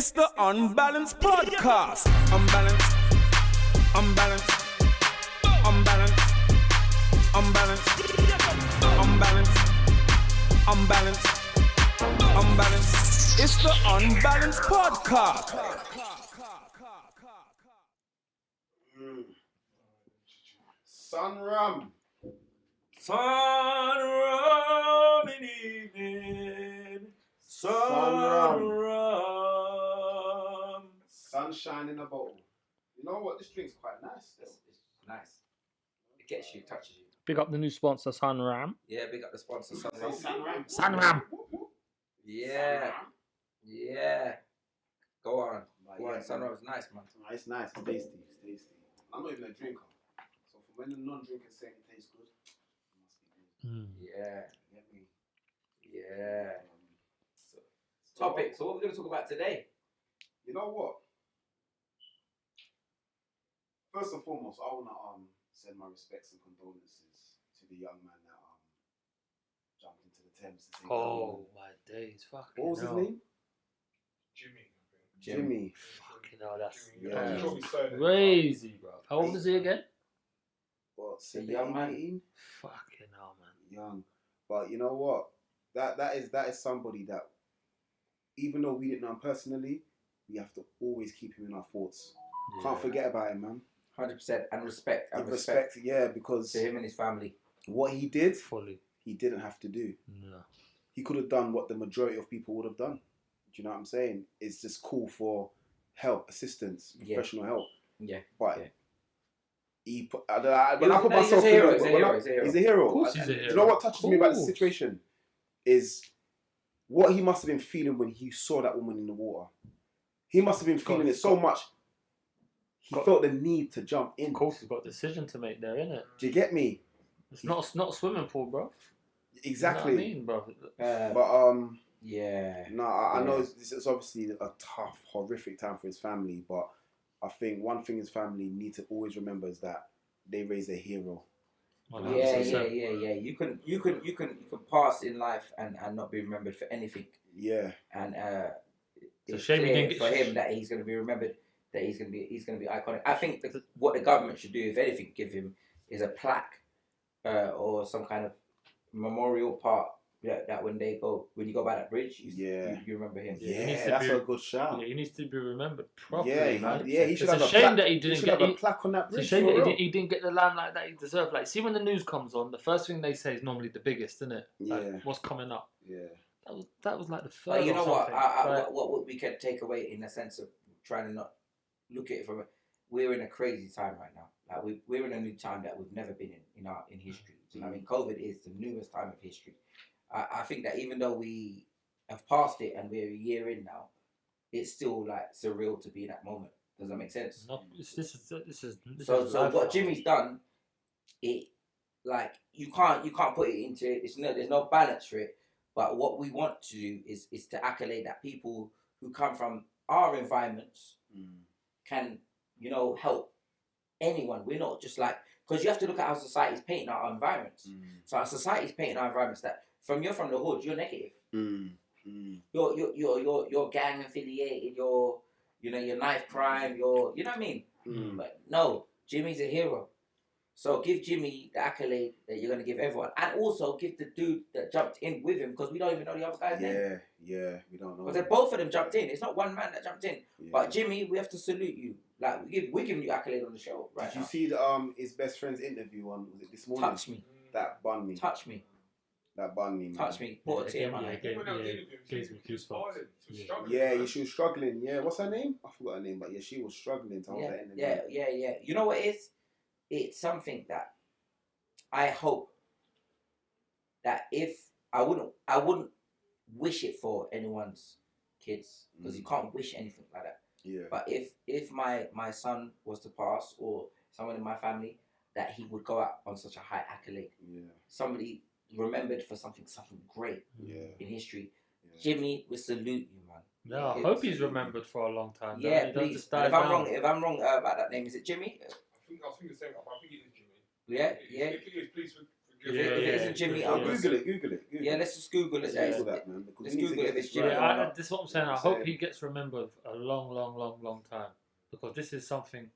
It's the Unbalanced Podcast. Unbalanced, unbalanced, unbalanced, unbalanced, unbalanced, unbalanced, unbalanced. It's the Unbalanced Podcast. Sunram in evening. Sunshine in a bottle. You know what? This drink's quite nice. It's nice. It gets you, touches you. Big up the new sponsor, Sunram. Yeah, big up the sponsor, Say Sunram. Sunram. Yeah. Yeah. Go on. Sunram's nice, man. It's nice. It's tasty. It's tasty. I'm not even a drinker. So for when the non-drinkers say it tastes good, it must be good. Yeah. Get me? Yeah. Topic. So what we're going to talk about today? You know what? First and foremost, I want to send my respects and condolences to the young man that jumped into the Thames to save Oh my days, fucking What was his name? Jimmy. Fucking hell, that's Yeah. crazy, bro. How old is he again? What? A young man. 18? Fucking hell, man. Young. But you know what? That is somebody that, even though we didn't know him personally, we have to always keep him in our thoughts. Yeah. Can't forget about him, man. 100%. And respect. And respect, yeah, because to him and his family. what he did, Fully. he didn't have to do. No. He could have done what the majority of people would have done. Do you know what I'm saying? It's just call for help, assistance, professional help. Yeah. But yeah. he put, when I put myself He's a hero. in it, he's a hero. Of course he's a hero. Do you know what touches me about the Of course. situation? Is what he must have been feeling when he saw that woman in the water. He must have been feeling it so much. He felt the need to jump in. Of course, he's got a decision to make there, innit? Do you get me? It's not a swimming pool, bro. Exactly. You know what I mean, bro? But Yeah. no, I know this is obviously a tough, horrific time for his family. But I think one thing his family need to always remember is that they raise a hero. Yeah. You can pass in life and not be remembered for anything. Yeah. And It's a it's shame he clear didn't for get him that he's going to be remembered. That he's going to be iconic. I think what the government should do, if anything, give him is a plaque or some kind of memorial part that when you go by that bridge, you remember him. Yeah, that's a good shout. Yeah, he needs to be remembered properly. Yeah, man. yeah, he should have It's a shame that he didn't get a plaque on that bridge. It's a shame for that real. he didn't get the limelight that he deserved. Like, see, when the news comes on, the first thing they say is normally the biggest, isn't it? Like, Yeah. what's coming up? Yeah. That was like the first. But you know what? Right? What we can take away in the sense of trying to not look at it from we're in a crazy time right now. Like we're in a new time that we've never been in history. So, I mean, COVID is the newest time of history. I think that even though we have passed it and we're a year in now, it's still like surreal to be in that moment. Does that make sense? No, this is So what Jimmy's done, it like you can't put it into there's no balance for it. But what we want to do is to accolade that people who come from our environments can help anyone. We're not just like, because you have to look at how society's painting our environments. So our society's painting our environments that you're from the hood, you're negative. You're gang affiliated. You're knife crime. You know what I mean. But no, Jimmy's a hero. So give Jimmy the accolade that you're gonna give everyone, and also give the dude that jumped in with him, because we don't even know the other guy's name. Yeah, we don't know. Because both of them jumped in. It's not one man that jumped in. Yeah. But Jimmy, we have to salute you. Like we're giving you accolade on the show right Did now. you see his best friend's interview on? Was it this morning? Touch me. That bun me. Touch me. That bun me. Man. Touch me. Put a tear in my eye. Gives me goosebumps. Yeah, she was struggling. Yeah, what's her name? I forgot her name, but yeah, she was struggling to hold that interview. Yeah. You know what it is? It's something that I hope that if I wouldn't wish it for anyone's kids, because you can't wish anything like that. Yeah. But if my son was to pass, or someone in my family, that he would go out on such a high accolade. Yeah. Somebody remembered for something great in history. Yeah. Jimmy, we salute you, man. Yeah, I hope he's remembered for a long time. Yeah, please. And if I'm wrong about that name, is it Jimmy? I think the same. I think it is Jimmy. Yeah. If it is, please If it isn't Jimmy, I'll Google it. Yeah, let's just Google it. Google that, man. Because Let's we need to Google get if it's this Jimmy right. or not. This is what I'm saying. I hope he gets remembered a long time, because this is something.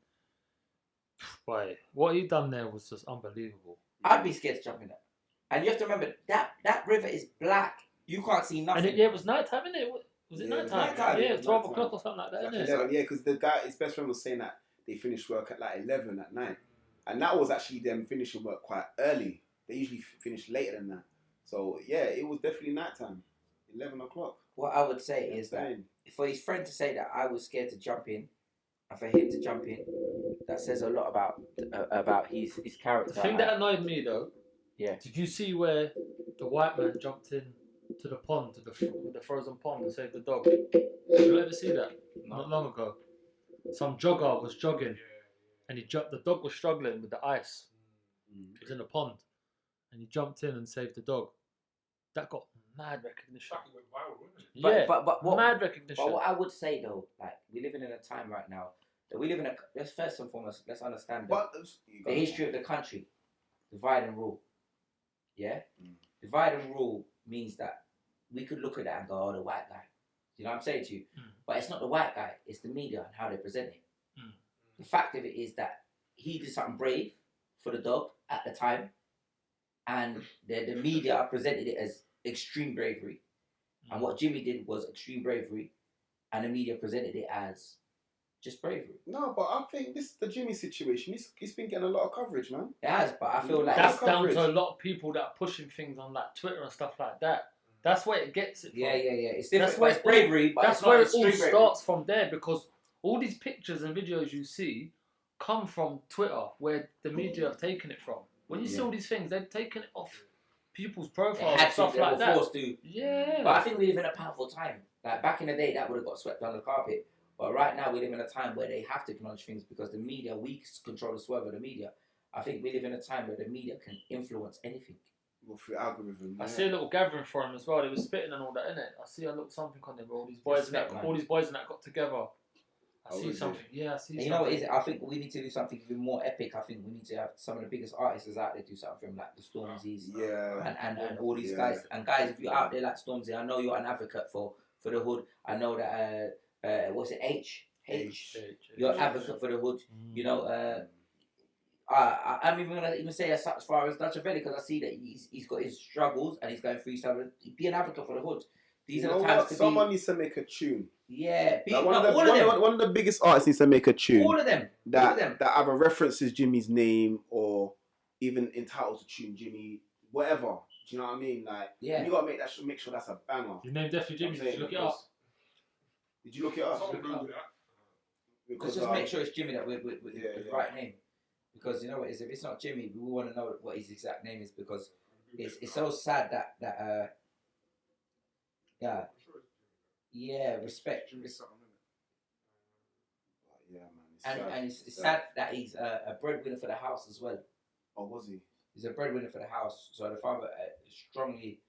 Boy, what he done there was just unbelievable. I'd be scared to jump in that. And you have to remember that river is black. You can't see nothing. And it was nighttime, innit? Was it nighttime? nighttime. Yeah, It was 12 nighttime. o'clock or something like that, Like innit? 11, yeah, because the guy, his best friend was saying that they finished work at like 11 at night. And that was actually them finishing work quite early. They usually finish later than that. So, yeah, it was definitely nighttime. 11 o'clock. What I would say is that for his friend to say that I was scared to jump in, and for him to jump in, that says a lot about his character. The thing that annoyed me though, Yeah. did you see where the white man jumped in to the pond, to the frozen pond, and saved the dog? Did you ever see that? Not long ago. Some jogger was jogging, and he jumped. The dog was struggling with the ice. He was in the pond, and he jumped in and saved the dog. That got mad recognition. But what, mad recognition. But what I would say though, like we're living in a time right now that we live in a. Let's first and foremost let's understand the history of the country. Divide and rule. Yeah. Divide and rule means that we could look at that and go, "Oh, the white guy." You know what I'm saying to you? But it's not the white guy. It's the media and how they present it. The fact of it is that he did something brave for the dog at the time, and the media presented it as extreme bravery. And what Jimmy did was extreme bravery, and the media presented it as just bravery. No, but I think the Jimmy situation, he's been getting a lot of coverage, man. It has, but I feel like that's down to a lot of people that are pushing things on like Twitter and stuff like that. That's where it gets it from. Yeah. It's different. That's where it's bravery, but that's it's not where it extreme all bravery. starts from there, because all these pictures and videos you see come from Twitter, where the media have taken it from. When you see all these things, they've taken it off people's profiles and stuff like that. Forced to. Yeah. But I think we live in a powerful time. Like back in the day, that would have got swept under the carpet. But right now, we live in a time where they have to acknowledge things because the media, we control the swerve of the media. I think we live in a time where the media can influence anything. Well, through algorithm. I see a little gathering for him as well. They were spitting and all that, innit? I see a little something on them. All these boys and that got together. I see something. Yeah, I see something. You know what it is? I think we need to do something even more epic. I think we need to have some of the biggest artists out there do something like the Stormzy's. Yeah. And all these guys. And guys, if you're out there like Stormzy, I know you're an advocate for the hood. I know that, what's it, H? You're an advocate for the hood. You know, I'm even going to even say as far as Dutch Valley, because I see that he's got his struggles and he's going through something. Be an advocate for the hood. These are the times to someone needs to make a tune. Yeah, like one of the biggest artists needs to make a tune. All of them. That either references Jimmy's name or even entitles to tune Jimmy, whatever. Do you know what I mean? Like, you gotta make sure that's a banger. Your name definitely Jimmy. Did you look it up? Did you look it up? Let's just make sure it's Jimmy that with the right name. Because you know what it is, if it's not Jimmy, we want to know what his exact name is, because it's so sad that respect. Yeah, man. And it's sad that he's a breadwinner for the house as well. Oh, was he? He's a breadwinner for the house. So the father strongly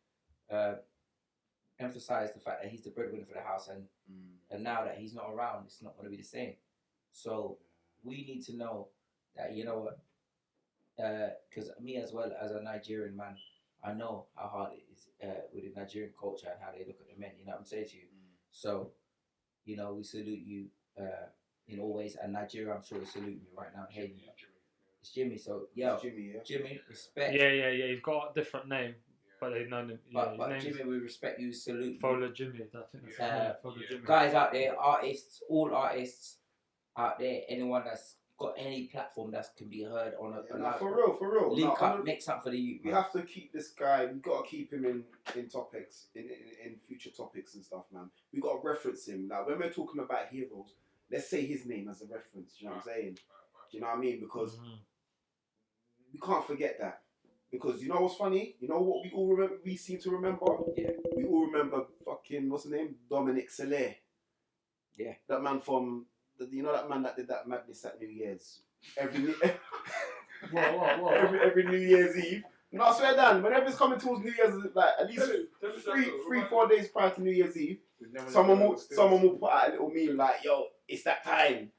emphasized the fact that he's the breadwinner for the house, and now that he's not around, it's not going to be the same. So we need to know that, you know what, because me as well as a Nigerian man, I know how hard it is with the Nigerian culture and how they look at the men. You know what I'm saying to you? So, you know, we salute you in all ways, and Nigeria, I'm sure, is saluting you right now. Hey, it's Jimmy. So Jimmy, respect. Yeah. He's got a different name, but they've known him. But Jimmy, we respect you. Salute. Folajimi. I think that's Folajimi. Guys out there, artists, all artists out there, anyone that's got any platform that can be heard on a live. For real. Link up, make something for the youth. We have to keep this guy. We've got to keep him in topics, in future topics and stuff, man. We got to reference him. Like when we're talking about heroes, let's say his name as a reference. Do you know what I'm saying? Do you know what I mean? Because we can't forget that. Because you know what's funny? You know what we all remember? We seem to remember. Yeah. We all remember fucking what's his name? Dominic Soler. Yeah. That man from. You know that man that did that madness at New Year's? Every New Year's Eve. No, I swear down, whenever it's coming towards New Year's, like at least 3-4 days prior to New Year's Eve, someone will put out a little meme like, yo, it's that time.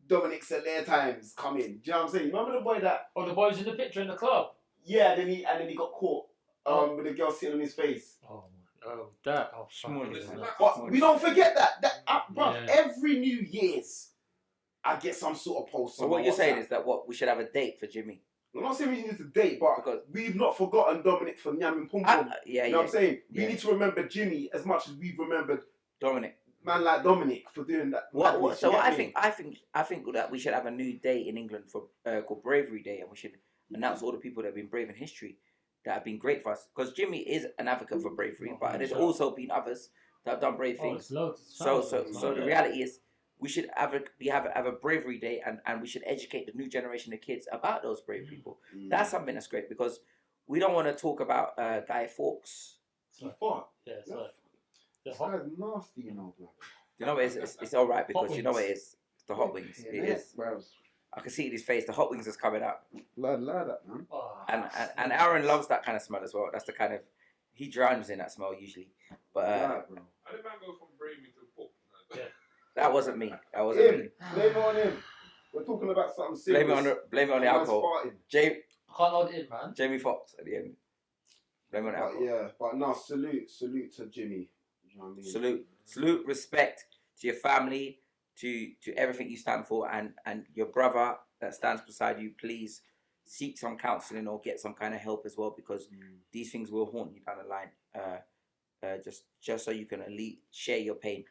Dominic Soler time's coming. Do you know what I'm saying? You remember the boy that... Oh, the boy was in the picture in the club? Yeah, then he got caught with the girl sitting on his face. Oh my, that. Oh, Small, fuck. isn't Yeah. it? But we don't forget that bruv, Yeah. every New Year's, I get some sort of post. So on what my you're saying WhatsApp. is that we should have a date for Jimmy. I'm not saying we need to date, but Because- we've not forgotten Dominic for Nyamin Pum Pum. Yeah, You know what I'm saying? We Yeah. need to remember Jimmy as much as we've remembered Dominic. man like Dominic for doing that. madness, So you get I me? think that we should have a new day in England for called Bravery Day, and we should announce all the people that have been brave in history that have been great for us. Because Jimmy is an advocate for bravery, but there's also been others that have done brave Oh, things. it's loads. So the reality is, we should have a bravery day, and we should educate the new generation of kids about those brave people. That's something that's great, because we don't want to talk about Guy Fawkes. You fought. Yeah, Yeah. so This guy's nasty, you know, bro. You know, it's all right, because Hot you know wings. it is. It's the hot wings. Yeah, It is. bro. I can see it in his face. The hot wings is coming out. Lad that, man. And Aaron loves that kind of smell as well. That's the kind of, he drowns in that smell usually. But Lad, bro. How did man go from Brave to Pop? that wasn't me. That wasn't me. Him. Blame it on him. We're talking about something serious. Blame it on the Man's alcohol. farting. I can't hold it in, man. Jamie Foxx at the end. Blame it on the But alcohol. yeah, but no, salute to Jimmy. You know what I mean? Salute, respect to your family, to everything you stand for, and your brother that stands beside you. Please seek some counselling or get some kind of help as well, because these things will haunt you down the line. Just so you can at least share your pain.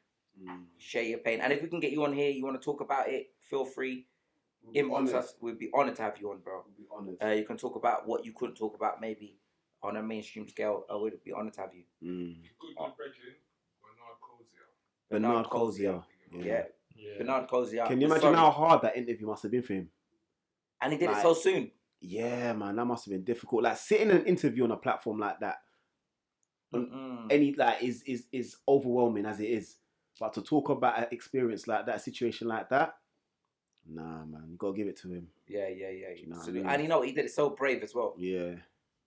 Share your pain. And if we can get you on here, you want to talk about it, feel free. Inbox us. We'd be honoured to have you on, bro. We'll be honoured. You can talk about what you couldn't talk about maybe on a mainstream scale. We'd be honoured to have you. Good brethren, Bernard Cozier. Yeah. Bernard Cozier. Can you imagine how hard that interview must have been for him? And he did it Like- so soon. Yeah, man, that must have been difficult. Like sitting in an interview on a platform like that, any like is overwhelming as it is. But to talk about an experience like that, a situation like that, nah, man, you gotta give it to him. Yeah. You know what I Salute. mean? And you know, he did it so brave as well. Yeah.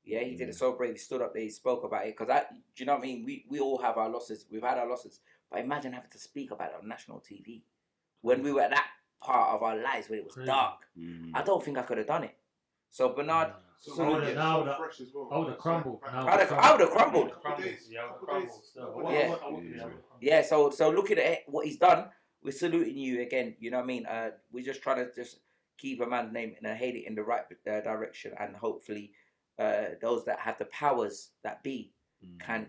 Yeah, he did it so brave. He stood up there, he spoke about it. Because do you know what I mean? We all have our losses. We've had our losses. But imagine having to speak about it on national TV. When we were at that part of our lives where it was Crazy. dark. I don't think I could have done it. So Bernard, I would have crumbled. I would have crumbled. Yeah, so looking at what he's done, we're saluting you again. You know what I mean? We're just trying to just keep a man's name and head it in the right direction, and hopefully those that have the powers that be can,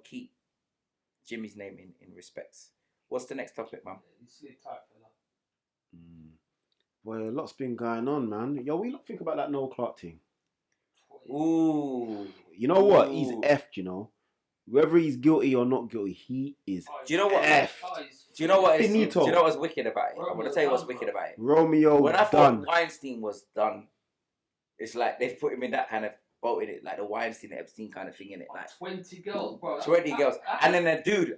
keep Jimmy's name in respects. What's the next topic, man? Well, a lot's been going on, man. Yo, we think about that Noel Clarke thing. Ooh. You know what? He's Ooh. effed, you know. Whether he's guilty or not guilty, he is Do you know what? effed. Do you know what? Do Finito. you know what's wicked about it? I'm gonna tell you what's wicked about it. Romeo When I thought done. Weinstein was done, it's like they've put him in that kind of boat in it, like the Weinstein Epstein kind of thing in it, like 20 girls, bro. 20 girls, and then the dude,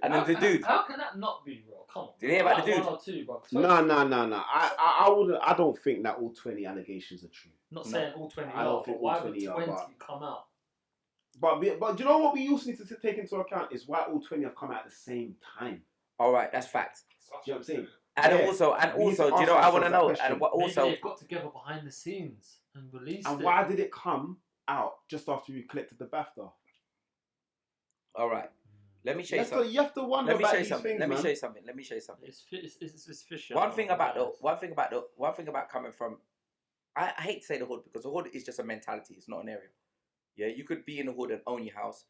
How can that not be, bro? Come on. Did you hear about the dude? One or two, bro. No. I wouldn't. I don't think that all 20 allegations are true. Not saying all 20 I don't are, think but why all would 20 are, 20 but- come out? But do you know what we also need to take into account is why all 20 have come out at the same time. All right, that's fact. Do you know what I'm saying? And Yeah. also, We need to do you ask know? I want to ourselves that know, question. and what Maybe also, they've got together behind the scenes and released And it. why did it come out just after you collected the BAFTA? all right. Let me show you You something. have to wonder Let me about show you these something. things, Let me man. show you something. Let me show you something. It's fishy. One thing about coming from, I hate to say the hood, because the hood is just a mentality. It's not an area. Yeah, you could be in the hood and own your house,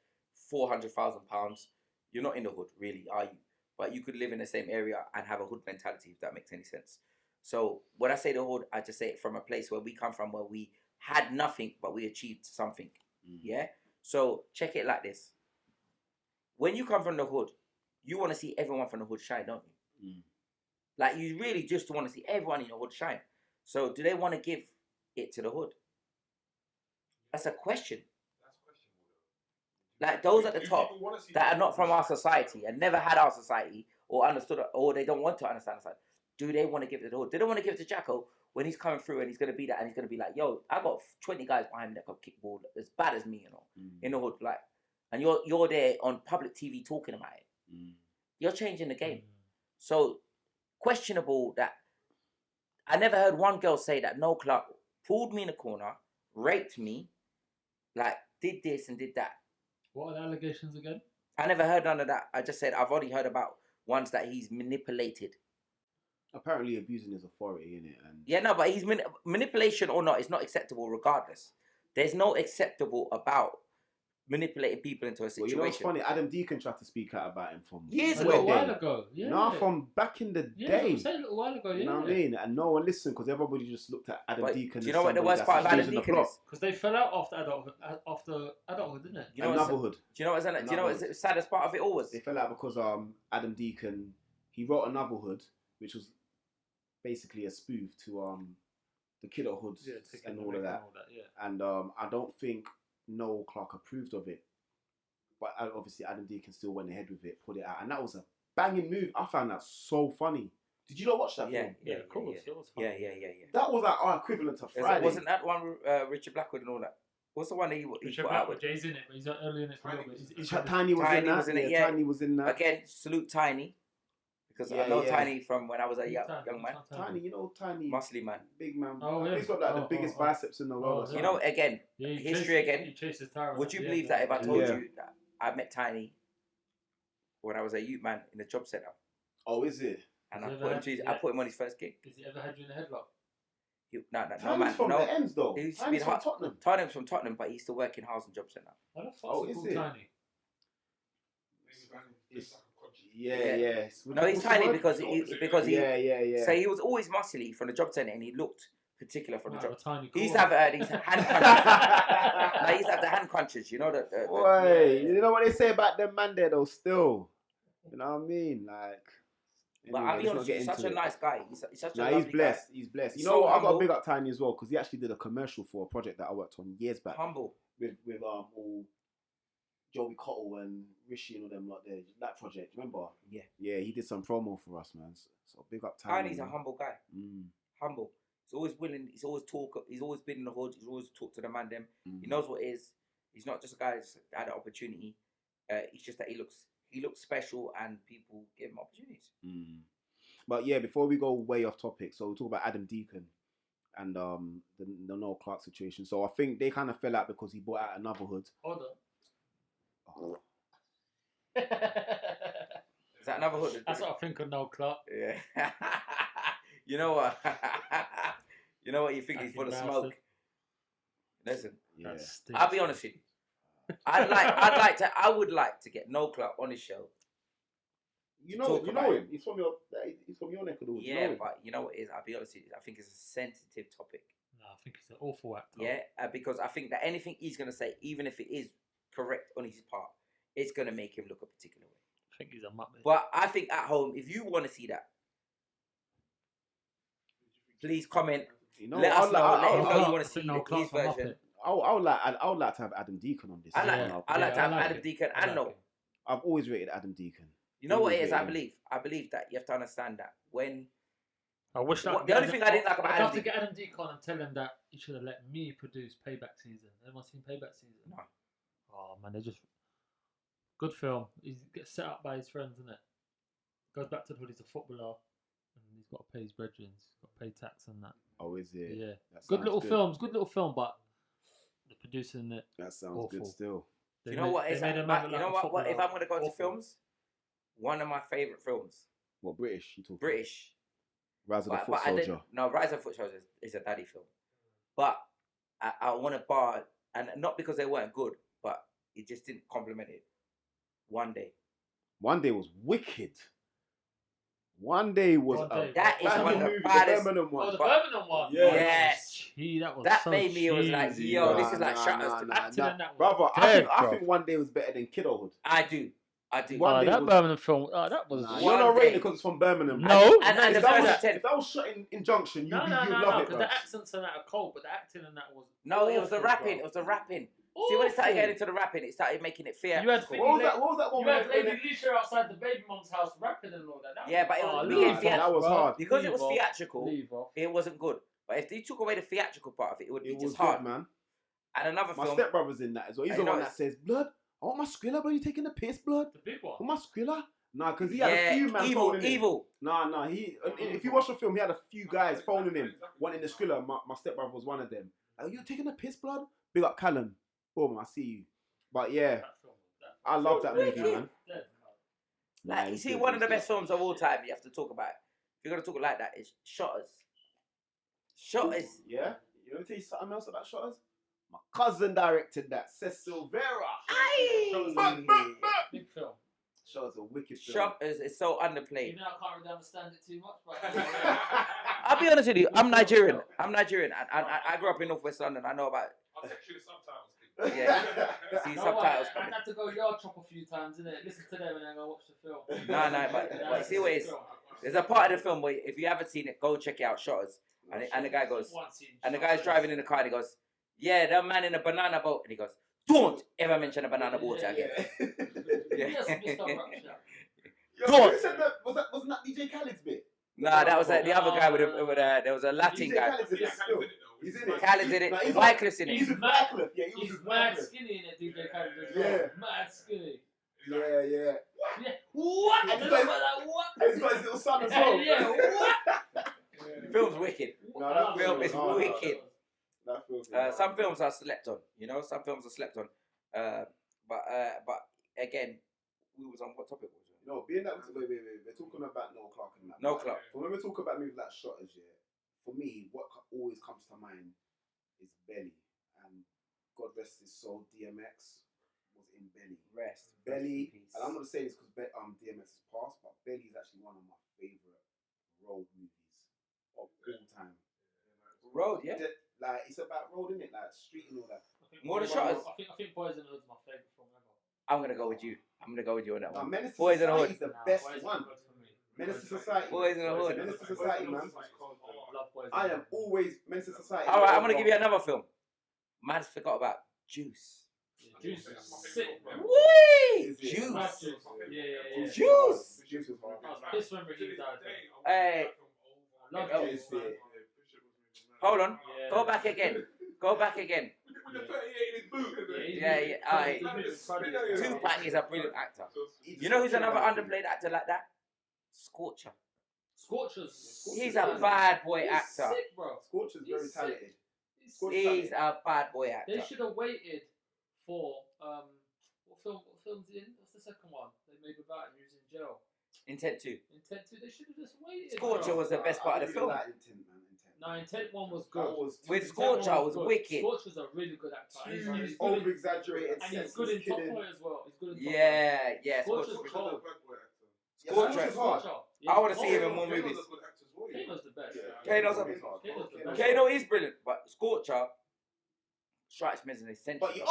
£400,000. You're not in the hood, really, are you? But you could live in the same area and have a hood mentality, if that makes any sense. So when I say the hood, I just say it from a place where we come from, where we had nothing, but we achieved something. Yeah. So check it like this. When you come from the hood, you want to see everyone from the hood shine, don't you? Like, you really just want to see everyone in your hood shine. So do they want to give it to the hood? That's a question. Like, those at the top that are not from our society and never had our society or understood, or they don't want to understand society, do they want to give it to the hood? Do they want to give it to Jacko when he's coming through and he's going to be that, and he's going to be like, yo, I got 20 guys behind me that can kick ball as bad as me, in the hood, like, and you're there on public TV talking about it. You're changing the game. So questionable that I never heard one girl say that Noel Clarke pulled me in the corner, raped me, like did this and did that. What are the allegations again? I never heard none of that. I just said I've only heard about ones that he's manipulated. Apparently abusing his authority in it, and Yeah, no, but he's manipulation or not, it's not acceptable regardless. There's no acceptable about manipulating people into a well, situation. you know what's funny? Adam Deacon tried to speak out about him from Years A ago. little wedding. while ago. Yeah. No, from back in the Yeah, day. I'm saying a little while ago. You know what I Yeah. mean? And no one listened because everybody just looked at Adam But Deacon. do you as know what the somebody worst part of that's Adam using the Deacon plot. is? Because they fell out after adulthood, didn't it? You know And what's, Anotherhood. do you know what's do you know what's the saddest part of it all was? They fell out because Adam Deacon, he wrote Anotherhood, which was basically a spoof to the Kidderhoods taking and the all of mick that. Yeah. And I don't think Noel Clarke approved of it. But obviously Adam Deacon still went ahead with it, put it out. And that was a banging move. I found that so funny. Did you not watch that Yeah, film? yeah, of course. yeah. It was fun. Yeah. That was like our equivalent to Friday. Wasn't that one with Richard Blackwood and all that? What's the one that he Richard put out Blackwood, with? Jay's in it, but he's not early in it for a little bit. He's Tiny was Tiny in that. was in it, yeah. Tiny was in that. Again, salute Tiny. Because Yeah, I know yeah. Tiny from when I was a young man. Tiny, you know, Tiny. Muscly man. Big man. Oh, yeah. He's got like the Oh, biggest oh, oh. biceps in the world. or Oh, something. You know, again, Yeah, history again. He chases Tyra. would you Yeah, believe yeah, that if I yeah. told Yeah. you that I met Tiny when I was a youth man in the job centre? Oh, is it? And Has I he put, ever him to, had- I put him on his first gig. Has he ever had you in a headlock? No, Tiny's man. from No. the ends though. He used to Tiny's be from hot. Tottenham. Tottenham's from Tottenham, but he used to work in Housing Job Centre. How the fuck's Oh, he is called it? Tiny? Yeah, Yeah. yeah. No, he's What's the tiny word? because he. Yeah. So he was always muscly from the job centre, and he looked particular from the Wow, job. a tiny He used to corner. have these hand crunchers. No, he used to have the hand crunchers. You know the Boy, you know what they say about them man there though. Still, you know what I mean? Like, But anyway, I'll be let's honest, not get he's into such a it. nice guy. He's such a Nah, lovely he's blessed. He's blessed. You So know what? I got humble. to big up Tiny as well because he actually did a commercial for a project that I worked on years guy. back Humble. with all Joey Cottle and Rishi and all them like there. That project, remember? Yeah. Yeah, he did some promo for us, man. So big up Tiny. Tiny's a man. humble guy. Humble. He's always willing. He's always talk. He's always been in the hood. He's always talked to the man. Them. He knows what it is. He's not just a guy that's had an opportunity. It's just that he looks special and people give him opportunities. But yeah, before we go way off topic, so we'll talk about Adam Deacon and the Noel Clarke situation. So I think they kind of fell out because he bought out Anotherhood. Hold on. Is that another hood? That's what I think of Noel Clarke. Yeah. You know what? You know what? You think he's full of Fucking smoke? Listen, Yeah. That stinks. I'll be honest with you. I would like to get Noel Clarke on his show. You talk know about him. He's from your neck of the woods. You know Yeah, him. but you know what it is? I'll be honest with you. I think it's a sensitive topic. No, I think he's an awful actor. Yeah, because I think that anything he's gonna say, even if it is correct on his part, it's gonna make him look a particular way. I think he's a muppet. But I think at home, if you want to see that, please comment. You know, Let us know. Let him know you I want to think see Noel his Clarke's a version. muppet. I would like to have Adam Deacon on this. I like Yeah. to have I like Adam it. Deacon I and like Noel. it. I've always rated Adam Deacon. You know what it is? I Really? believe that you have to understand that when I wish that. The only thing I didn't like about I'd Adam love to get Adam Deacon and tell him that he should have let me produce Payback Season. Anyone seen Payback Season? No. Oh man, they just good film. He gets set up by his friends, isn't it? Goes back to the hood. He's a footballer, and he's got to pay his brethren. He's got to pay tax and that. Oh, is it? Yeah, That good sounds little films. Good little film, but the producing it. That sounds good Awful. still. They you know made- what they is made that? a man You look know like a what? If footballer. I'm gonna go to Awful. films, one of my favorite films, What British? You talking? British. Rise of the Foot But I Soldier. didn't. No, Rise of the Foot Soldier is a daddy film, but I want to bar, and not because they weren't good, but it just didn't compliment it. One Day. One Day was wicked. One Day was One a Day. That is banging one of the movie, baddest- Birmingham Oh, one. the But- Birmingham one. Yes. Yes. That was That so made me, it was like, cheesy, yo, bro. this is like Shutters to Acting in that was Brother, dead, I bro. think One Day was better than Kidderhood. I do. One Day that was- Birmingham film. That was. Nah, One you're not Day. rating it because it's from Birmingham. No. And if, the that was, first if that was shot in Junction, you'd No, love no, it, because bro. the accents and that are cold, but the acting and that was. No, it was the awful, rapping. bro. It was the rapping. See, when it started getting into the rapping, it started making it fair. You had What was that one? You had when Lady Leisha outside the baby mom's house rapping and all that. Yeah, but it was leave being off, that was bro. hard. Because it was Leave off. theatrical, Leave off. it wasn't good. But if they took away the theatrical part of it, it would be It was just hard. good, man. And another My film, stepbrother's in that as well. He's I the know one it's- that says, "Blood, I want my Skrilla, bro. You taking the piss, blood? The big one. I want my Skrilla." Nah, because he had a few man phoning him. evil. Nah. If you watch the film, he had a few guys phoning him, wanting the Skrilla. My stepbrother was one of them. Are you taking the piss, blood? Big up Callum. Boom, I see you. But yeah, That film, that I love that movie, Wicked. man. dead. Like, you it's see, good, one of it's the good. best films of all time you have to talk about. If you're going to talk like that, it's Shotters. Shotters. Yeah? You want to tell you something else about Shotters? My cousin directed that, Cecil Vera. Shotters Aye! Big film. Shotters a wicked film. Shotters is so underplayed. You know, I can't really understand it too much, but I'll be honest with you, I'm Nigerian. I grew up in Northwest London. I know about I'll text you the subtitles. Yeah. See No, subtitles I coming. had to go yard chop a few times, innit? Listen to them and then go watch the film. No, but you see what it is? There's a part of the film where if you haven't seen it, go check it out, Shotters. And the guy goes, and the guy's driving in the car and he goes, yeah, that man in a banana boat. And he goes, don't ever mention a banana boat again. Yes, Mr. Rapture. Don't. Who said that? Wasn't that DJ Khaled's bit? Nah, that was the other guy with there was a Latin DJ guy. Khaled's in it still. He's in it. Khaled's in it. Nah, he's Wycliffe's in He's it. with Wycliffe. Yeah, he was He's with mad Wycliffe. skinny in it, DJ Khaled. Yeah. Mad skinny. Yeah. Yeah. What? And And he's like, got- what? And he's got his little son as well. Yeah, what? The film's wicked. No, that film is hard. wicked. That film is Some hard. films are slept on, you know. Some films are slept on. But again, we was on what topic was it? No, being that wait, we're talking about Noel Clarke and that. No Clarke. So when we talk about movies like Shotters, yeah, for me, what always comes to mind is Belly, and God rest his soul, DMX was in Belly. Rest. Belly, Rest in peace. and I'm not saying this because DMX is past, but Belly is actually one of my favorite road movies of all time. Road, yeah. Like it's about road, isn't it? Like street and all that. More than Shotters. I think Boys in the Hood's my favourite film ever. I'm gonna go with you. I'm gonna go with you on that Now, one. Menace to Boys in the Society Hood. is the Nah, best Boys in the one. Hood for me. Menace to Society. Boys in the Hood. Menace to Society, man. Love Boys in I the am Hood. always Menace to Society. All right, I'm gonna give you another film. Man's forgot about Juice. Juice is sick, bro. Whee! Is it? Juice. Mad Juice. Yeah. Juice. Juice was hard. I was pissed when he died. Hey. Love Oh. Juice, man. Hold on. Yeah. Go back again. Go back again. With the 38 in his boot. Yeah. Alright. Tupac is a brilliant actor. You know who's another underplayed actor like that? Scorcher. Scorchers. He's a bad boy He's actor. sick, bro. Scorcher's very He's talented. He's Scorch- sick. He's a bad boy They actor. should have waited for what film's in? What's the second one? They made without him. He was in jail. Intent 2. Intent 2. They should have just waited. Scorcher bro. was the best part of the film. Intent, man. Intent. No, Intent 1 was That good. was With Intent Scorcher 1 was good. wicked. Scorcher's a really good actor. And too he's good in, over-exaggerated. and he's good in Top killing. Boy as well. He's good in Top Boy. Yeah. Scorcher's Scorcher. cold. Yeah, Scorcher. Scorcher's hard. Yeah, I wanna he's see him in cold. more movies. Kano's the best. Kano's a- Kano's the best. Kano is brilliant, but Scorcher strikes me as an essential. But do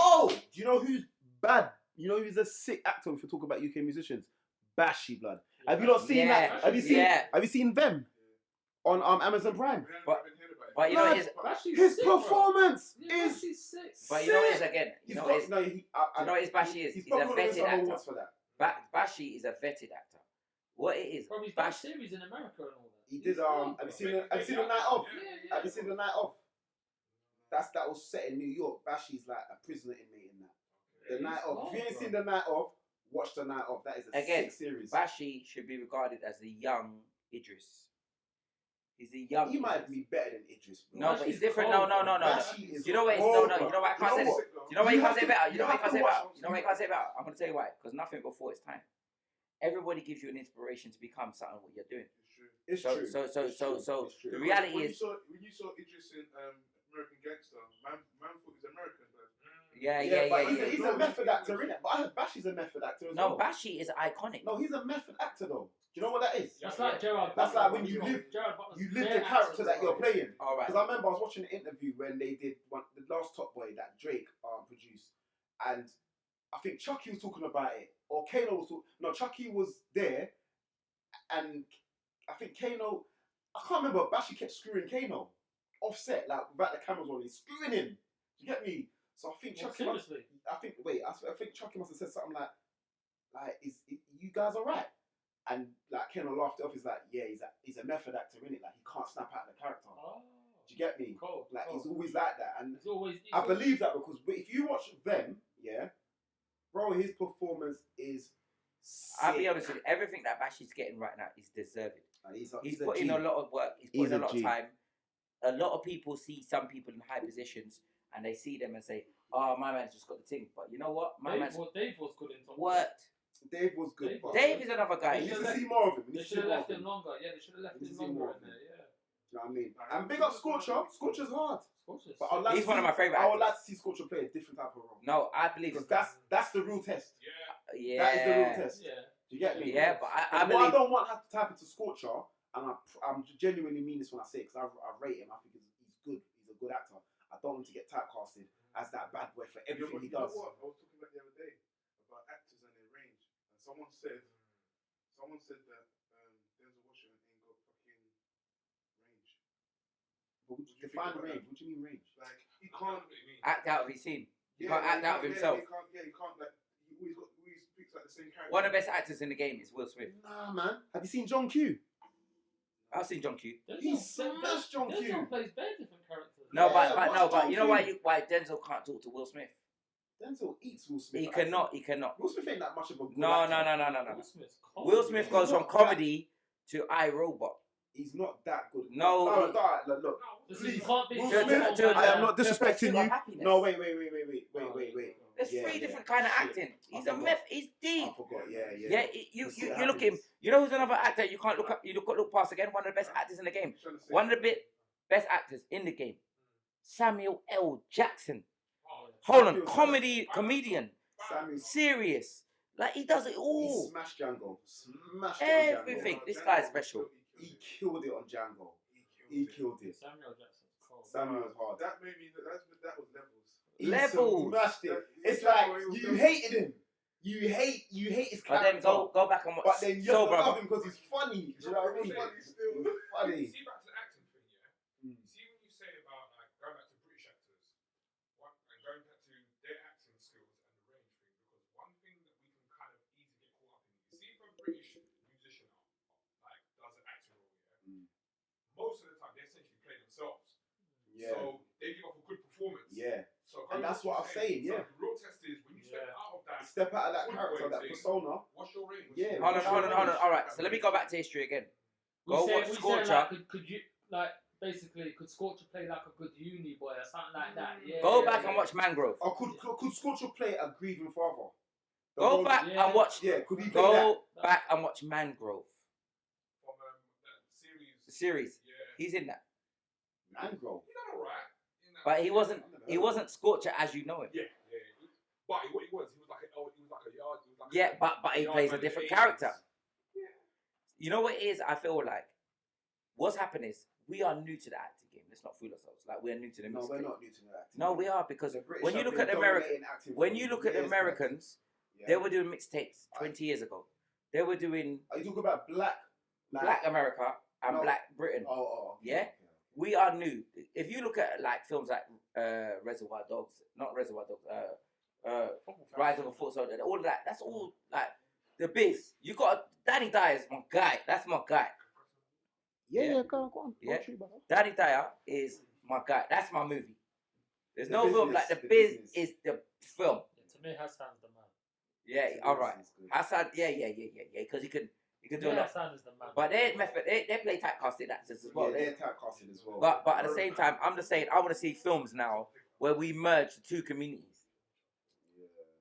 you know who's bad? You know who's a sick actor if we talk about UK musicians? Bashi, blood. Have you not seen Yeah. that? Have you seen? Yeah. Have you seen them on Amazon Prime? But you know Blood. it is. Bashi's His sick, bro. performance Yeah, is. Bashi's sick. But you know it is again. He's You know got. it is. No, You know what his Bashi is? He's He's a probably vetted some actor. awards for that. Bashi is a vetted actor. What it is? Bro, he's done Bash. series in America and all that. He did. Have you seen the Night Of? Have you seen the Night Of? That was set in New York. Bashi's like a prisoner inmate in that. The Night Of. If you ain't seen the Night Of, watch the Night Of. That is a Again, sick series. Bashi should be regarded as the young Idris. He's the young. He might Idris. be better than Idris. Bro. No, but Bashi's he's different. cold, No. bro. Bashi is You know what? cold, No. bro. You know why I can't say You know this? what? You know why You you can't have say to- better? You you know why you have can't to say watch better? them. You know why you can't say better? I'm gonna tell you why. Because nothing before its time. Everybody gives you an inspiration to become something what you're doing. It's So- true. so- It's so true. the reality when is- when you saw Idris in American Gangster, man thought he's American, but Yeah. But he's a method actor, innit? But I heard Bashi's a method actor as No, well. Bashi is iconic. No, he's a method actor though. Do you know what that is? That's like Gerard That's Butler. like when you live- Gerard Butler's You live bare the character actor, that you're bro. playing. All right. Because I remember I was watching an interview when they did the last Top Boy that Drake produced, and I think Chucky was talking about it, or Kano was talking. No, Chucky was there, and I think Kano. I can't remember. Bashi kept screwing Kano offset, like without the cameras on. He's screwing him. Do you get me? So I think Well, Chucky. seriously. I think Chucky must have said something like, is you guys alright? And like Kano laughed it off. He's like, yeah, he's a method actor, innit? Like he can't snap out the character. Oh, Do you get me? cold. Like cold. he's always like that, and He's always. I believe that because if you watch them, yeah, bro, his performance is. I'll be sick. honest with you. Everything that Bashi's getting right now is deserved. He's a putting G. a lot of work. He's He's putting a a lot G. of time. A lot of people see some people in high positions and they see them and say, oh, my man's just got the thing. But you know what? My man's Dave was good in Top Gun. worked. Dave was good. but Dave is another guy. we need They to should've see more of him. We They need to see should have more left of him him. longer. Yeah, they should have left We need him to see longer more in of him. there. Yeah. Do you know what I mean? And big up Scorcher. Scorcher's hard. Scorcher's But I'd like He's to one of see- my favourite I would actors. like to see Scorcher play a different type of role. No, I believe Because that's the real test. Yeah. That is the real test. Yeah. Do you get me? Yeah, but I What I believe. don't want to type into Scorcher, and I'm genuinely mean this when I say it, because I rate him. I think he's good. He's a good actor. I don't want him to get typecasted as that bad boy for everything he does. You know what? I was talking about the other day about actors and their range, and someone said that Denzel Washington ain't got fucking range. But do you define think about range. What do you mean range? Like he can't Act out of his scene. He can't act out of He himself. can't. He can't. Like he always speaks like the same character. One of the best actors in the game is Will Smith. Nah, man. Have you seen John Q? I've seen John Q. He smashed John Q. Denzel plays very different characters. No, Yeah, but watch but John you know Q. why Denzel can't talk to Will Smith? Denzel eats Will Smith. He for cannot. acting. He cannot. Will Smith ain't that much of a good No. actor. Will Smith's cold. Will Smith goes from comedy to iRobot. He's not that good. No, Look, look. Listen, Please. you can't be Will so Smith, cold, I am man. not disrespecting you. Happiness. No, wait. There's Yeah, three yeah. different kind of Shit. acting. He's I a forgot. myth. He's deep. I forgot. Yeah. Yeah, you Let's see look happiness. him. You know who's another actor you can't look up. You look past again. One of the best actors in the game. One of the best actors in the game. Samuel L. Jackson. Hold on, comedian, Samuel, serious. Like he does it he all. smashed Django. Smashed it on Everything. Django. This guy's special. He killed it on Django. He killed it. Samuel Jackson's cold. Samuel's hard. That made me. That was levels. He Levels. smashed it. It's Yeah, like it was you levels. hated him. You hate his But character. then go back and watch But then you Soul have to love Brother. him because he's funny. Do you know what I mean? Funny still. He's funny. See back to the acting thing, yeah? Mm. See when you say about like going back to British actors and going back to their acting skills and the range thing, because one thing that we can kind of easily get caught up in, you see if a British musician like does an acting role, yeah? Mm. Most of the time they essentially play themselves. Yeah. So they give off a good performance. Yeah. So And going that's back what to I'm saying, so yeah. the real test is when you step out of that. Step out of that good character, boy that thing, persona. What's your range? Yeah. Hold on. All right, so let me go back to history again. Go watch Scorcher. Like, could you like basically could Scorcher play like a good uni boy or something like that? Yeah. Go back and watch Mangrove. Or could Scorcher play a grieving father? The Go role- back Yeah. and watch. Yeah, could he play that? Go back and watch Mangrove. From that series. The series. Yeah. He's in that, Mangrove. He done alright. but he wasn't Scorcher as you know him. Yeah. But what he was like a yard. He was like Yeah, but he yard plays a man in different the 80s. character. You know what it is? I feel like what's happened is we are new to the acting game. Let's not fool ourselves. Like we're new to the No, music we're game. not new to that. No, we are because The British when you have look been at the American, dominating acting when for you look at the years, Americans, man. they were doing mixtapes 20 years ago. They were doing Are you talking about black? Like, Black America and No. Black Britain. Oh. Yeah? We are new. If you look at like films like Reservoir Dogs, not Reservoir Dogs, Rise of a Foot Soldier, all of that. That's all like the biz. You got Danny Dyer is my guy. That's my guy. Yeah, go on. Yeah. True, brother. Danny Dyer is my guy. That's my movie. There's The no film business, like the the biz business. is the film. Yeah, to me, Hassan's the man. Yeah, all right. Hassan, yeah, because he can do a lot. Hassan is the man. But their method, they play typecasted actors as well. Yeah, they're typecasting as well. But at the same time, I'm just saying I want to see films now where we merge the two communities.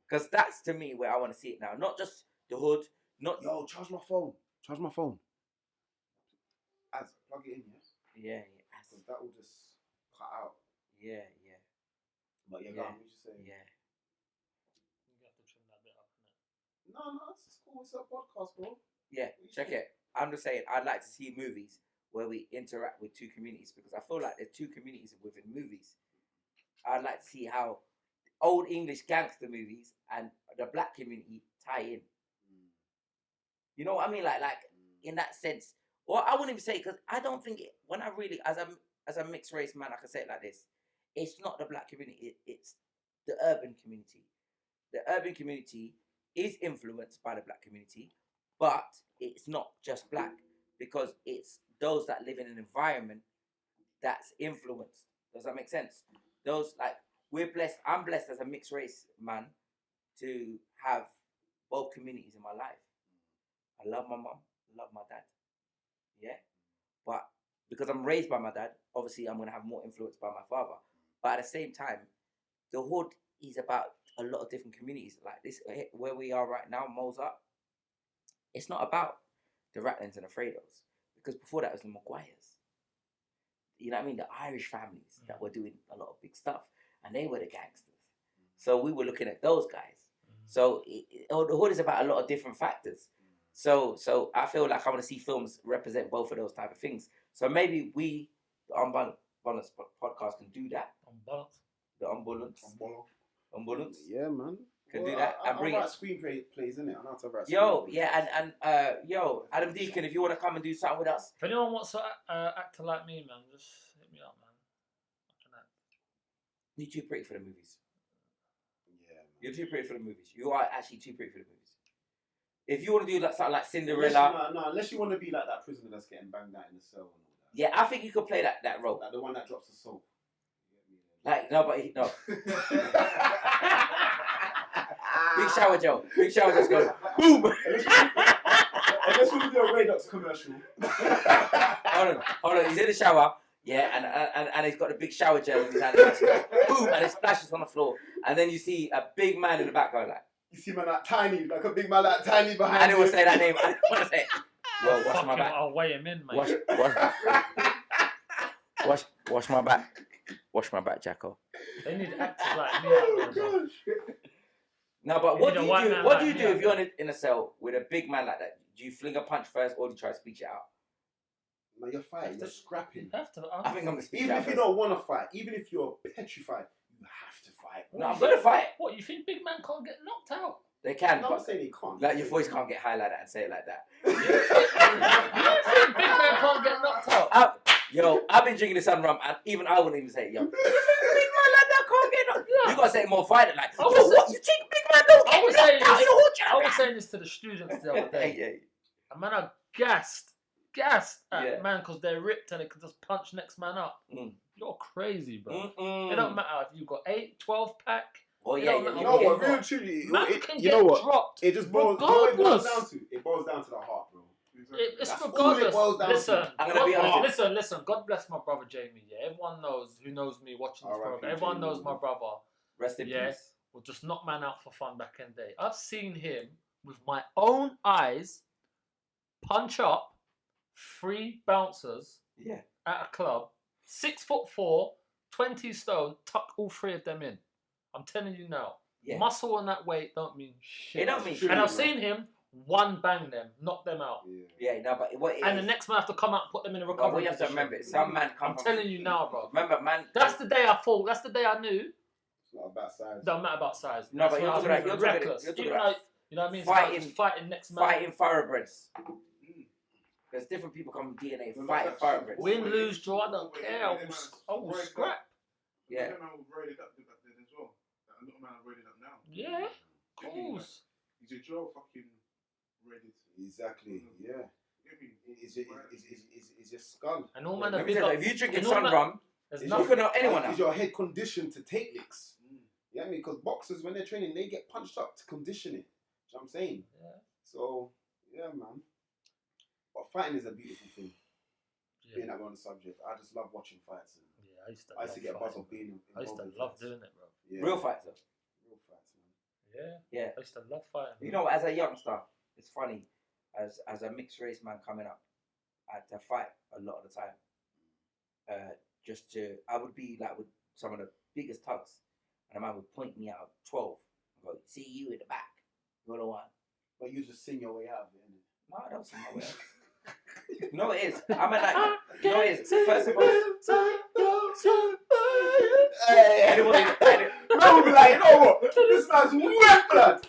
Because that's to me where I want to see it now. Not just the hood, not Yo, charge my phone. Charge my phone. As plug it in, yeah. yeah, Because that will just cut out. yeah. But yeah, Yeah. go on, what you saying? Yeah. You have to trim that bit up, innit? No, it's cool. It's a podcast, bro. Yeah, check it. I'm just saying, I'd like to see movies where we interact with two communities because I feel like there's two communities within movies. I'd like to see how old English gangster movies and the black community tie in. You know what I mean? Like in that sense. Or I wouldn't even say because I don't think it, when I really as a mixed race man, I can say it like this. It's not the black community. It's the urban community. The urban community is influenced by the black community, but it's not just black because it's those that live in an environment that's influenced. Does that make sense? Those like we're blessed. I'm blessed as a mixed race man to have both communities in my life. I love my mom, love my dad. Yeah, but because I'm raised by my dad, obviously I'm gonna have more influence by my father. But at the same time, the hood is about a lot of different communities. Like this, where we are right now, Mozart. It's not about the Ratlins and the Fredos, because before that was the Maguires. You know what I mean? The Irish families that were doing a lot of big stuff, and they were the gangsters. So we were looking at those guys. So the hood is about a lot of different factors. So I feel like I want to see films represent both of those type of things. So maybe we, the Unbalanced podcast, can do that. The Unbalanced. Yeah, man. Can do that and bring I it. write screenplays, innit? I know how to write Yo, screenplays. yeah, and Adam Deacon, if you want to come and do something with us. If anyone wants to actor like me, man, just hit me up, man. I can act. You're too pretty for the movies. Yeah, man. You're too pretty for the movies. You are actually too pretty for the movies. If you want to do that something like Cinderella. Unless you want to be like that prisoner that's getting banged out in the cell and all that. Yeah, I think you could play that role. Like the one that drops the soap. Like, no. Big shower Joe. Big shower just goes, boom! Unless you do a Radox commercial. Hold on. He's in the shower. Yeah, and he's got a big shower gel in his hand. Boom! And it splashes on the floor. And then you see a big man in the back going like. You see man like tiny, like a big man like tiny behind I didn't want to say that name. I didn't want to say it. Yo, wash my back. I'll weigh him in, mate. Wash my back. Wash my back, Jacko. They need actors like me out there, bro. No, but what do you do? What do you do like if you're in a cell with a big man like that? Do you fling a punch first, or do you try to speech it out? No, you're fighting. You're scrapping. You have to. I think I'm gonna speech it Even out if you first. don't want to fight, even if you're petrified, you have to fight. No, I'm gonna fight. What, you think big man can't get knocked out? They can, No, I'm but saying he can't. like your voice can't get high like that and say it like that. You think big man can't get knocked out? Yo, I've been drinking the sun rum, and even I wouldn't even say it. Yo, you think big man like that can't get knocked? Yeah. You gotta say it more fighting, like, I yo, was what? You think big man don't I get was knocked saying out in a whole I was saying this to the students the other day. Yeah. And man are gassed at man because they're ripped and they can just punch next man up. Mm. You're crazy, bro. Mm-mm. It don't matter if you've got 8, 12 pack. Oh It yeah, don't yeah. matter You know what what? you Real got. truly, Man can you get know what? dropped. It just boils. You know what it boils Regardless. down to? It boils down to the heart, bro. It's That's all it regardless. boils down to. Listen, I'm gonna be honest. listen. God bless my brother Jamie. Yeah, everyone knows who knows me watching this R.I.P. program. Everyone Jamie. knows my brother. Rest in Yeah. peace. Will just knock man out for fun back in the day. I've seen him with my own eyes punch up 3 bouncers Yeah. at a club, 6'4", 20 stone, tuck all 3 of them in. I'm telling you now. Yeah. Muscle on that weight don't mean shit. It don't mean shit. And I've seen him one bang them, knock them out. Yeah, no, but what it And the is, next man have to come out and put them in a well, recovery what you have to position. remember, some man come I'm from. telling you now, bro. Remember, man. That's the day I thought. That's the day I knew. It's not about size. Don't matter about size. No, That's but when you're I was talking about- moving you're talking- reckless. you're talking Even about like, you know what I mean? It's about fighting- just fighting next man. Fighting thoroughbreds. There's different people come from DNA fighting thoroughbreds. Win, lose, draw. I don't care. I will scrap. Yeah. That man was raided up back then as well. Like, a lot of men are raided up now. Yeah, of course. He's a Joe fucking raided. Exactly. Yeah. Get me? It's your skull. And all man Let have me big tell up. you, if you're drinking and all sun man- rum, There's Is you nothing. can know anyone Is now. your head conditioned to take licks? You know what I mean? Because boxers, when they're training, they get punched up to condition it. You know what I'm saying? Yeah. So, yeah, man. But fighting is a beautiful thing. Yeah. Being that we're on the subject, I just love watching fights. And Yeah, I used to. I used to get a buzz of being I used to involved in love fights. doing it, bro. Yeah. Real fights, though. Real fights, man. Yeah. Yeah. I used to love fighting. You know, as a youngster, it's funny. As a mixed race man coming up, I had to fight a lot of the time. I would be like with some of the biggest tugs, and a man would point me out 12 and go, "See you in the back. You're the one." But you just sing your way out of it, innit? No, I don't see my way out. No, it is. I'm a like. No, it is. First of all, anybody. Man will be like, you know what? This man's wet blood.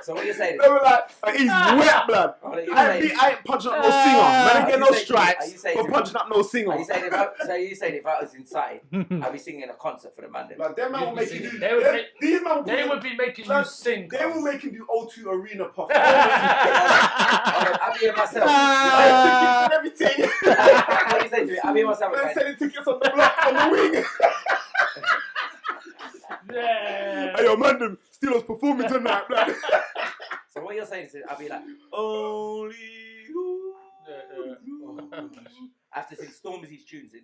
So what you saying? They were like, he's wet blood. I ain't punching up no singer. Man, ain't get no stripes for punching up no singer. You saying if I was inside, I'd be singing a concert for the man. Like, them man will make you do. They would make- These man They would be making you sing. They will make him do O2 Arena puff. I'll be myself. And everything. What you say to me? I'll be myself. Man selling tickets on the block, on the wing. Yeah. Hey, yo, man, them Steelers performing tonight, blood. So what you're saying is, I'll be like, only you. Yeah. I have to sing Stormzy's tunes and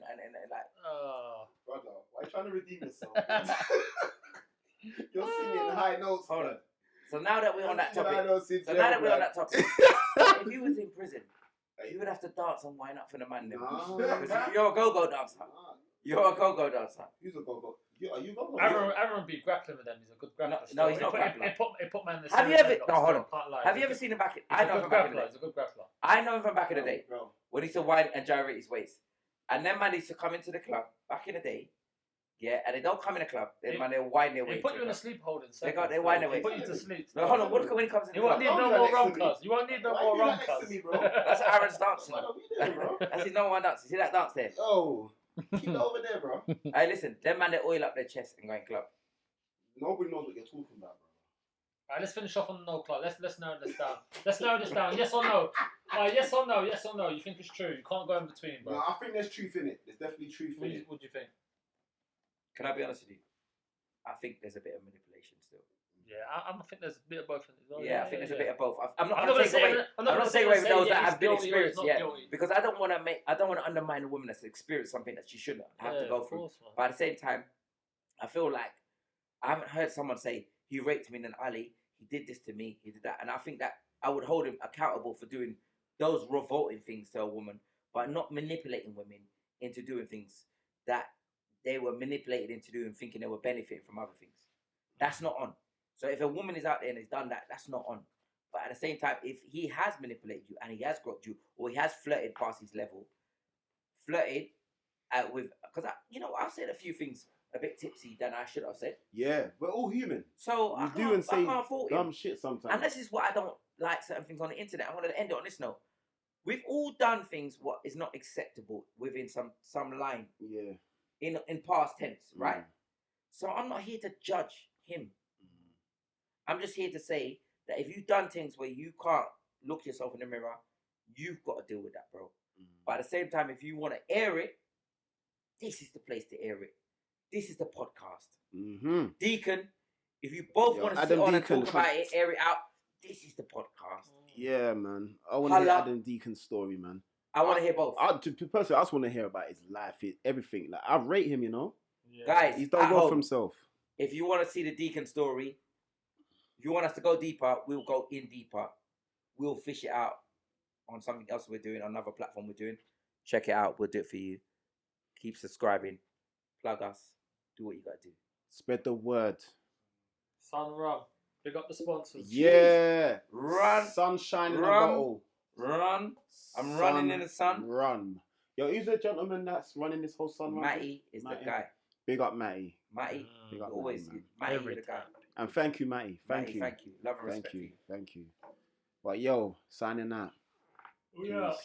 like. Oh. Brother, why You're trying to redeem yourself. You're singing high notes. Hold man. on. So now that we're on that You're singing high topic, notes in so now that jail, we're on man. that topic, if you was in prison, you would have to dance and wind up for the man. Then. Nah. Because you're a go-go dancer. Nah. You're a go-go dancer. Who's a go-go? Are you go-go? Aaron be grappling with them. He's a good grappler. No, he's not It put man in the Have you same ever? headlock No, hold still, on. can't lie. Have you He's a ever good- seen him back? He's I a know good him back in the grappler. day. He's a good grappler. I know him from back in the day Bro. when he used to wind and gyrate his waist, and then man used to come into the club back in the day. Yeah, and they don't come in the club. Then man, they wind their He waist. put you in a sleep hold in They seconds. wind their He put waist. you to sleep. No, hold on. What when he comes in the You won't club? need no Don't more do that next to me. ronkers. You won't need no Why more you that next to ronkers. me, bro? That's Aaron's dancing. What are we doing, bro? That's his number one dance. You see that dance there? Oh, keep that over there, bro. Hey, listen. Them man, they oil up their chest and go in club. Nobody knows what you're talking about, bro. Alright, let's finish off on the no club. Let's narrow this down. Let's narrow this down. Yes or no? Yes or no? Yes or no? You think it's true? You can't go in between, bro. No, I think there's truth in it. There's definitely truth in it. What do you think? Can I be honest with you? I think there's a bit of manipulation still. Yeah, I think there's a bit of both in it. Yeah, I think there's a bit of both. I'm not I'm going not to gonna take away. say. I'm not going to take away with those that have been experienced yet, yet, because I don't want to undermine a woman that's experienced something that she shouldn't have to go through. Course, man. But at the same time, I feel like I haven't heard someone say he raped me in an alley, he did this to me, he did that, and I think that I would hold him accountable for doing those revolting things to a woman, but not manipulating women into doing things that they were manipulated into doing, thinking they were benefiting from other things. That's not on. So if a woman is out there and has done that, that's not on. But at the same time, if he has manipulated you and he has groped you, or he has flirted past his level, flirted with, because I've said a few things a bit tipsy than I should have said. Yeah, we're all human. So We do and I say can't fault him. dumb shit sometimes. And this is why I don't like certain things on the internet. I'm going to end it on this note. We've all done things what is not acceptable within some line Yeah. in past tense, right? So I'm not here to judge him. I'm just here to say that if you've done things where you can't look yourself in the mirror, you've got to deal with that, bro. But at the same time, if you want to air it, this is the place to air it. This is the podcast. Mm-hmm. Deacon, if you both want to sit Adam on Deacon, and talk about it, air it out, this is the podcast. Yeah, man. I want to hear Holla. Adam Deacon's story, man. I want to hear both. Personally, I just want to hear about his life, everything. Like, I rate him, you know. Yeah. Guys, He's done at well home, for himself. if you want to see the Deacon story, if you want us to go deeper, we'll go in deeper. We'll fish it out on something else we're doing, on another platform we're doing. Check it out. We'll do it for you. Keep subscribing. Plug us. Do what you got to do. Spread the word. Sun Rum. Big up the sponsors. Yeah. Run. Sunshine in a Run. bottle. Run. I'm running in the sun. Run. Yo, who's the gentleman that's running this whole sun run? Matty is the Matty. guy. Big up Matty. Matty, Big up always. Matty, man. Matty Every is the guy. And thank you, Matty. Thank Matty, you. Thank you. Love and Thank respect you. for you. Thank you. But yo, signing out. We out. Peace.